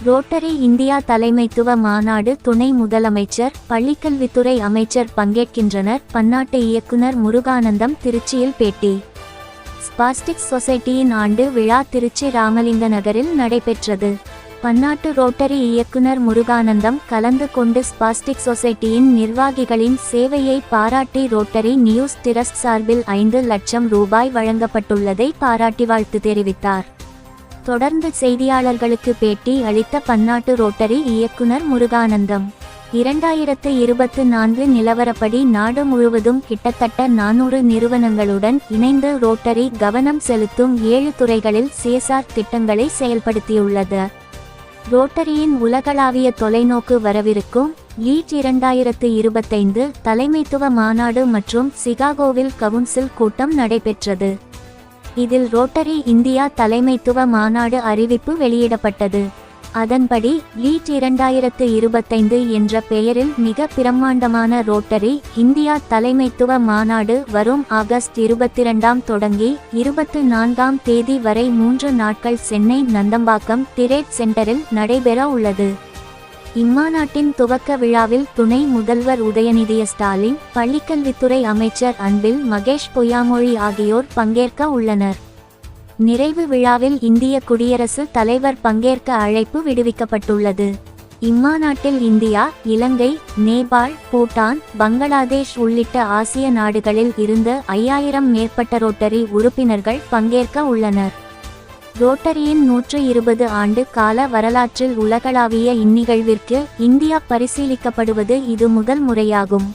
Rotary India தலைமைத்துவ மாநாடு துணை முதலமைச்சர், பள்ளிக்கல்வித்துறை அமைச்சர் பங்கேற்கின்றனர். பன்னாட்டு இயக்குனர் முருகானந்தம் திருச்சியில் பேட்டி. ஸ்பாஸ்டிக்ஸ் சொசைட்டியின் ஆண்டு விழா திருச்சி ராமலிங்க நகரில் நடைபெற்றது. பன்னாட்டு ரோட்டரி இயக்குனர் முருகானந்தம் கலந்து கொண்டு ஸ்பாஸ்டிக் சொசைட்டியின் நிர்வாகிகளின் சேவையை பாராட்டி ரோட்டரி நியூஸ் டிரஸ்ட் சார்பில் 5 லட்சம் ரூபாய் வழங்கப்பட்டுள்ளதை பாராட்டி வாழ்த்து தெரிவித்தார். தொடர்ந்து செய்தியாளர்களுக்கு பேட்டி அளித்த பன்னாட்டு ரோட்டரி இயக்குனர் முருகானந்தம், 2024 நிலவரப்படி நாடு முழுவதும் கிட்டத்தட்ட 400 நிறுவனங்களுடன் இணைந்து ரோட்டரி கவனம் செலுத்தும் 7 துறைகளில் சிஎஸ்ஆர் திட்டங்களை செயல்படுத்தியுள்ளது. ரோட்டரியின் உலகளாவிய தொலைநோக்கு வரவிருக்கும் லீட் 2025 தலைமைத்துவ மாநாடு மற்றும் சிகாகோவில் கவுன்சில் கூட்டம் நடைபெற்றது. இதில் ரோட்டரி இந்தியா தலைமைத்துவ மாநாடு அறிவிப்பு வெளியிடப்பட்டது. அதன்படி லீட் 2025 என்ற பெயரில் மிக பிரம்மாண்டமான ரோட்டரி இந்தியா தலைமைத்துவ மாநாடு வரும் ஆகஸ்ட் 22 தொடங்கி 24 தேதி வரை 3 நாட்கள் சென்னை நந்தம்பாக்கம் டிரேட் சென்டரில் நடைபெற உள்ளது. இம்மாநாட்டின் துவக்க விழாவில் துணை முதல்வர் உதயநிதி ஸ்டாலின், பள்ளிக்கல்வித்துறை அமைச்சர் அன்பில் மகேஷ் பொய்யாமொழி ஆகியோர் பங்கேற்க உள்ளனர். நிறைவு விழாவில் இந்திய குடியரசுத் தலைவர் பங்கேற்க அழைப்பு விடுவிக்கப்பட்டுள்ளது. இம்மாநாட்டில் இந்தியா, இலங்கை, நேபாள், பூட்டான், பங்களாதேஷ் உள்ளிட்ட ஆசிய நாடுகளில் இருந்து 5000 மேற்பட்ட ரோட்டரி உறுப்பினர்கள் பங்கேற்க உள்ளனர். ரோட்டரியின் 120 ஆண்டு கால வரலாற்றில் உலகளாவிய இந்நிகழ்விற்கு இந்தியா பரிசீலிக்கப்படுவது இது முதல் முறையாகும்.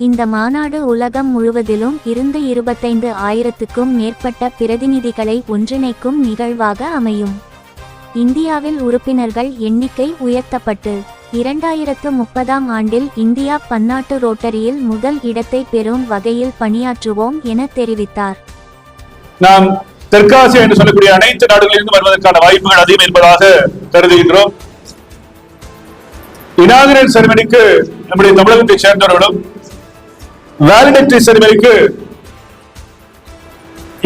இந்த மாநாடு உலகம் முழுவதிலும் இருந்து 25,000க்கும் மேற்பட்ட பிரதிநிதிகளை ஒன்றிணைக்கும் நிகழ்வாக அமையும். இந்தியாவில் உறுப்பினர்கள் எண்ணிக்கை உயர்த்தப்பட்டு 2030 ஆண்டில் இந்தியா பன்னாட்டு ரோட்டரியில் முதல் இடத்தை பெறும் வகையில் பணியாற்றுவோம் என தெரிவித்தார். நாம் தெற்காசியா என்று சொல்லக்கூடிய அனைத்து நாடுகளிலிருந்து வருவதற்கான வாய்ப்புகள் அதிகம் என்பதாக கருதுகின்றோம். இனாகுரல் செரிமனிக்கு நம்முடைய தமிழகத்தை சேர்ந்தவர்களும், வேலிடேட்டரி செரிமனிக்கு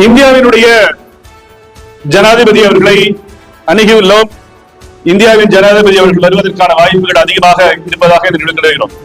இந்தியாவினுடைய ஜனாதிபதி அவர்களை அணுகியுள்ளோம். இந்தியாவின் ஜனாதிபதி அவர்கள் வருவதற்கான வாய்ப்புகள் அதிகமாக இருப்பதாக நினைக்கிறோம்.